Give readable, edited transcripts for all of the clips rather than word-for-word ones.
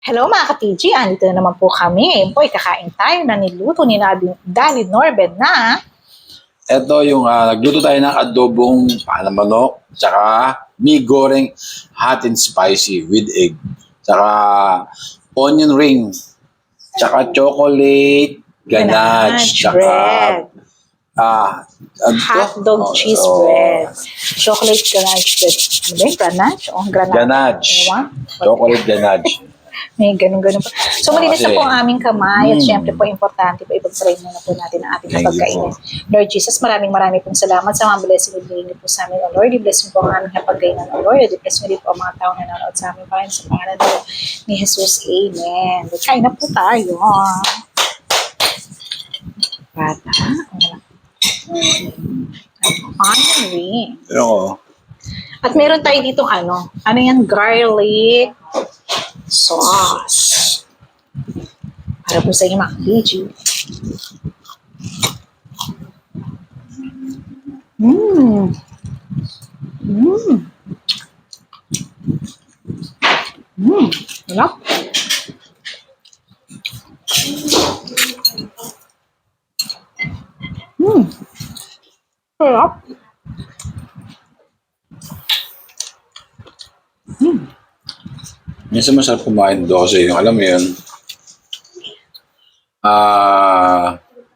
Hello mga ka-TG, andito na naman po kami. Ngayon po, kakain tayo na niluto ni Daddy Norben na Ito yung nagluto tayo ng adobong manok, tsaka mee goreng hot and spicy with egg, tsaka onion ring, tsaka chocolate ganache, tsaka bread, hotdog cheese bread, chocolate ganache bread. Ano ba yung ganache? O, ganache, chocolate ganache. May ganun-ganun pa. So, malinis na Kasi, po ang aming kamay at syempre po importante po ipag-pray muna po natin ang ating Thank you napagkainin. po. Lord Jesus, maraming pong salamat sa mga blessing na binigay niyo po sa amin, O Lord. I-bless niyo po ang aming napagkainan, O Lord. I-bless niyo din po ang mga tao na nanonood sa amin, Panginoon, sa pangalan ni Jesus. Amen. Kain na po tayo. Bata. Onion ring. Pero, At meron tayo ditong ano yan, garlic sauce. Para po sa inyo mga ka-TG. Sarap. Sarap. minsan masarap kumain doon kasi yung alam mo yun,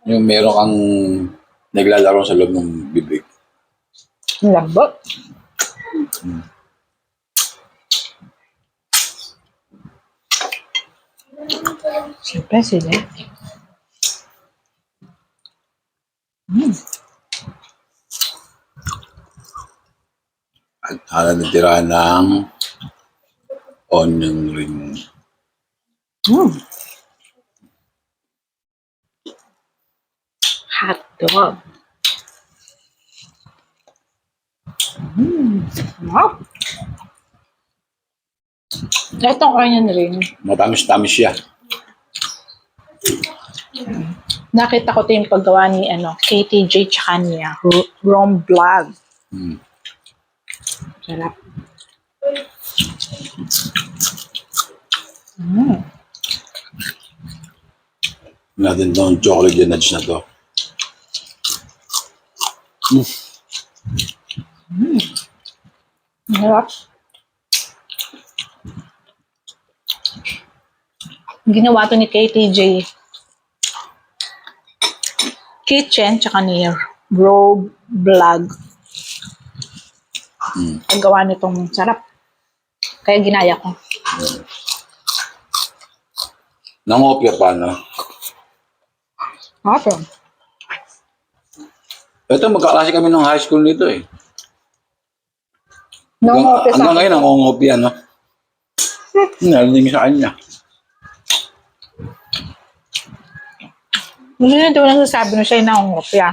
yung meron kang naglalaro sa loob ng bibig. Lambot. Siyempre sila. At natira ng onion ring. Hot dog. Sarap. Itong onion ring, Matamis-tamis siya. nakita ko ito yung paggawa ni KTJ tsaka niya, Rom Vlog. Sarap. Natin itong chocolate ganache na to. Sarap. Ginawa to ni KTJ Kitchen tsaka ni Rom Vlog. Ang gawa nitong sarap. Kaya ginaya ko. Nangopya pa, no? Awesome. Ito, magkaklase kami ng high school nito eh. Nangopya sa Hanggang ngayon, nangongopya, no? Narinig sa kanya. Gusto niya ito lang sasabi na siya yung nangopya.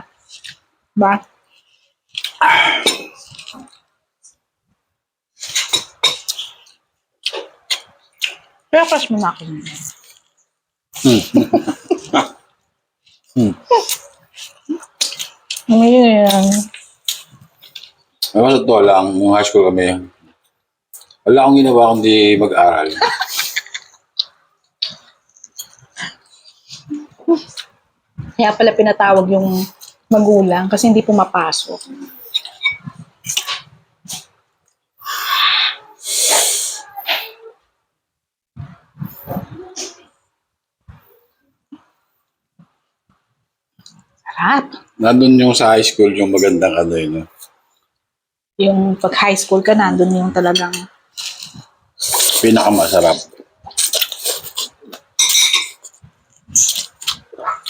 Ba? Kaya crush mo na ako. Ayan. May sa to lang, nung high school kami, wala akong ginawa kundi mag-aral. Kaya pala pinatawag yung magulang kasi hindi pumapasok. Sarap. Nandun yung sa high school, yung magandang ano yun, no? Yung pag high school ka, nandun yung talagang Pinakamasarap.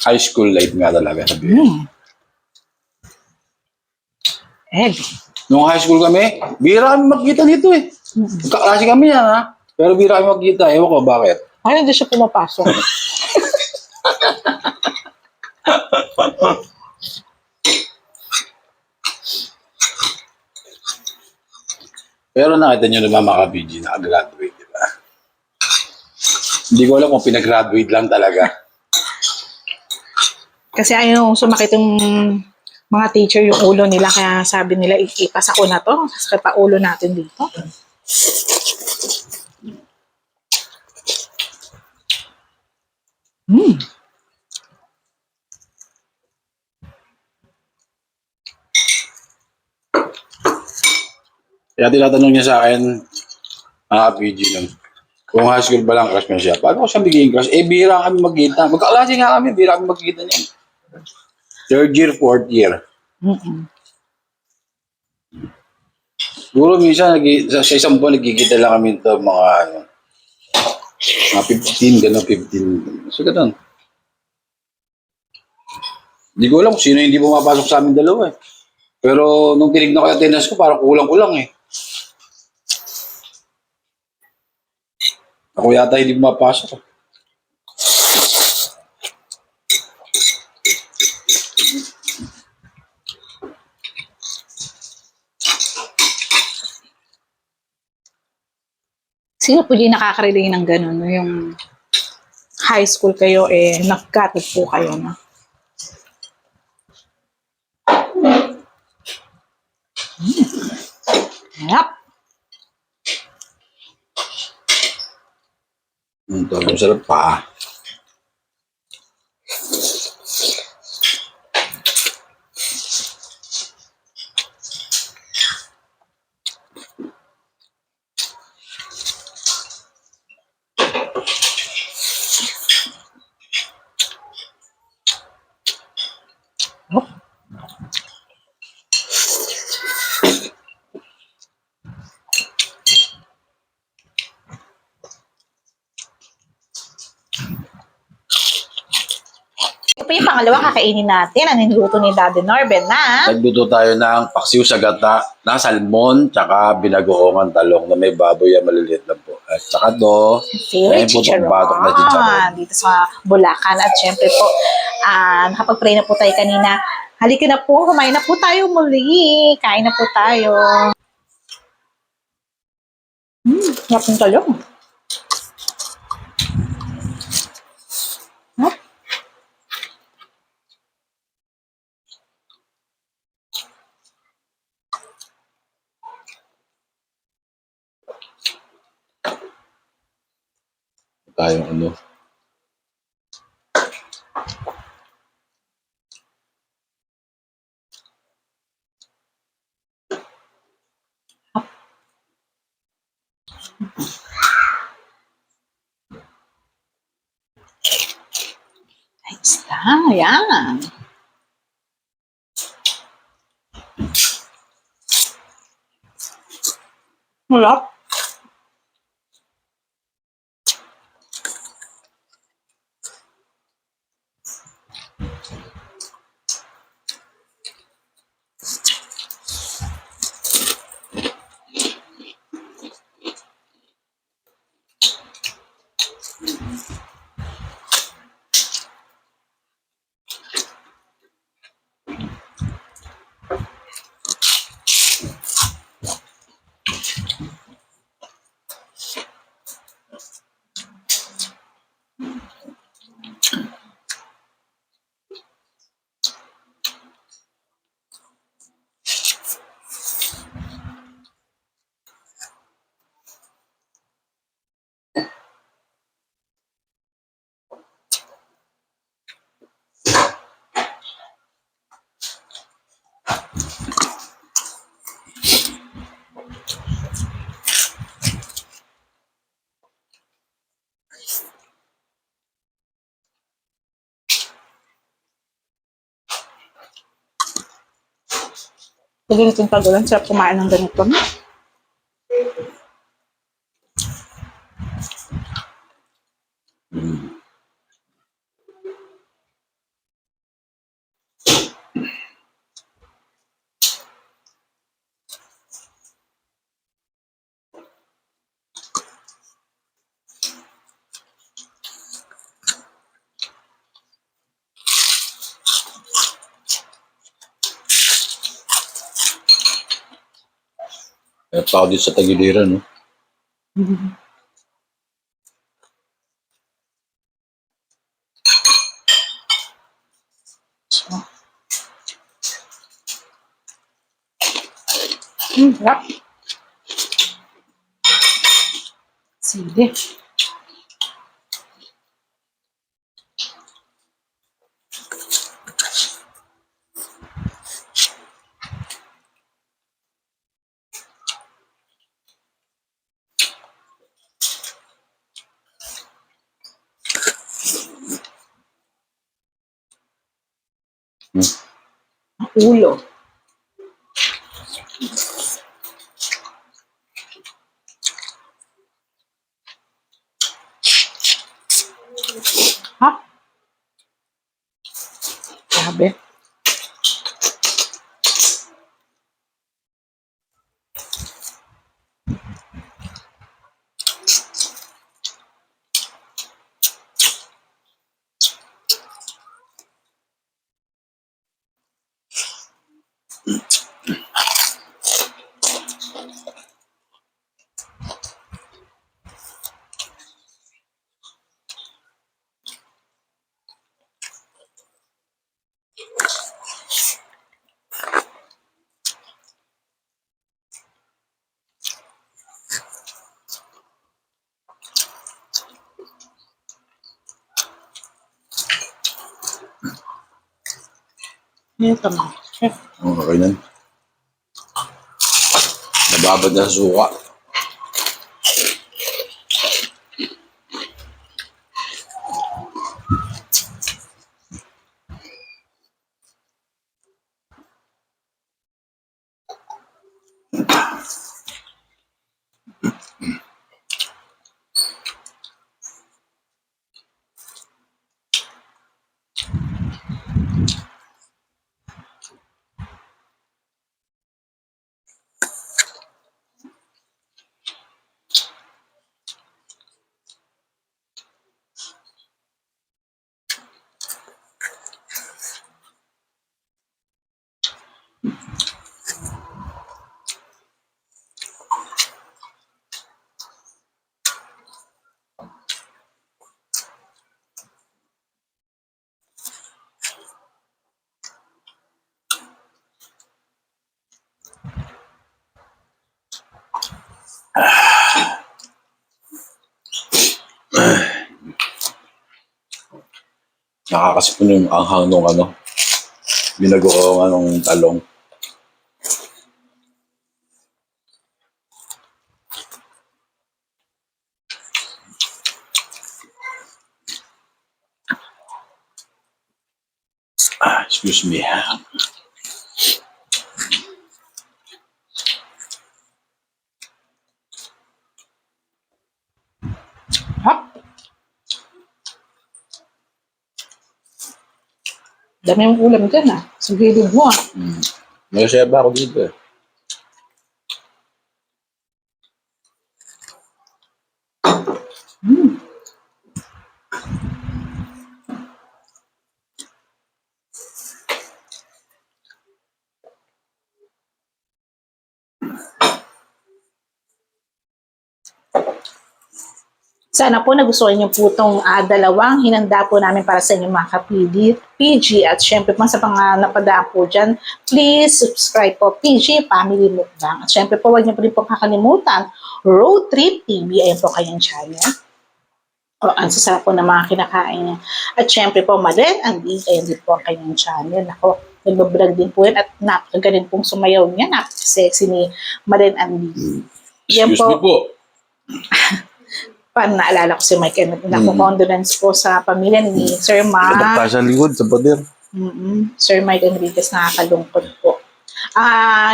High school life nga talaga sabihin. egg. Nung high school kami, bira kami magkita dito eh. Kaklase kami yan ha. Pero bira kami magkita. Ewan ko bakit. Ay, hindi siya pumapasok. Pero nakita nyo naman mga ka-BG, nakagraduate, di ba? Hindi ko alam kung pinag-graduate lang talaga. Kasi ayaw sumakit yung mga teacher yung ulo nila. Kaya sabi nila, ipasa ko na to. Sasakit pa ulo natin dito. Mm. Kaya tinatanong niya sa akin, PG nun. Kung high school ba lang crush mo siya? Paano ko siya bigyan crush? Eh, bihira kami magkita. Magkaklase nga kami, bihira kami magkita niya. Third year, fourth year. Mm-mm. Siguro minsan, sa isang buwan, nagkikita lang kami ito mga, mga 15, gano'n, 15. So, gano'n. Hindi ko alam kung sino hindi pumapasok sa amin dalawa eh. Pero nung tinignan ko yung attendance ko, parang kulang-kulang eh. Ako yata hindi pumapasok. Sino po yung nakaka-relate ng ganun? No? Yung high school kayo, nagkatid po kayo na. Yep. Ito, masarap pa. Oh. Ito po yung pangalawa kakainin natin. Ang niluto ni Daddy Norben na Nagluto tayo ng paksiw sa gata na salmon, tsaka binagoongan talong na may baboy yan maliliit lang po. At saka to, favorite may putok-batok na chicharon. chicharon dito sa Bulacan. At syempre po, nakapag-pray na po tayo kanina. Halika na po, kumain na po tayo muli. Kain na po tayo. Sarap ng talong. Huh? Tayong ano. Ayos na, yan. Wala. Pag ganitong tagulan, sarap kumain ng ganito. Kaya tao dito sa Tagiliran, no? So, sarap. Sige. Ang ulo. Ha? Grabe. Ito na. Chef. Okay na. Nababad na sa suka. Nakakasipon yung anghang nung binagoong talong. Excuse me. Ha? Dami yung ulam dyan sa gilid mo May seba ako dito eh. Sana po nagustuhan niyo po itong dalawang hinanda po namin para sa inyong mga PG at syempre po sa mga napadaan po dyan, please subscribe po PG Family Mukbang. At syempre po huwag niyo po rin po kakalimutan Road Trip TV, ayan po kayong channel. Ang sasarap po ng mga kinakain niya. At syempre po Maren and Lee, ayan din po ang kanyang channel. Ako, nagbablog din po yan at napakagaling pong sumayaw niya. Napaka-sexy ni Maren and Lee. Excuse me po. Paano naalala ko si Mike and condolence po sa pamilya ni Sir Mike. Kapag sa likod, sa pader. Sir Mike Enriquez, nakakalungkot po.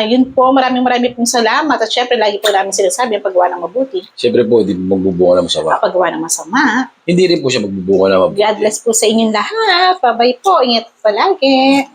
Yun po, maraming pong salamat. At syempre, lagi po namin sinasabi ang paggawa ng mabuti. Siyempre po, hindi magbubunga ng masama. Paggawa ng masama. Hindi rin po siya magbubunga ng mabuti. God bless po sa inyong lahat. Bye-bye po. Ingat palagi.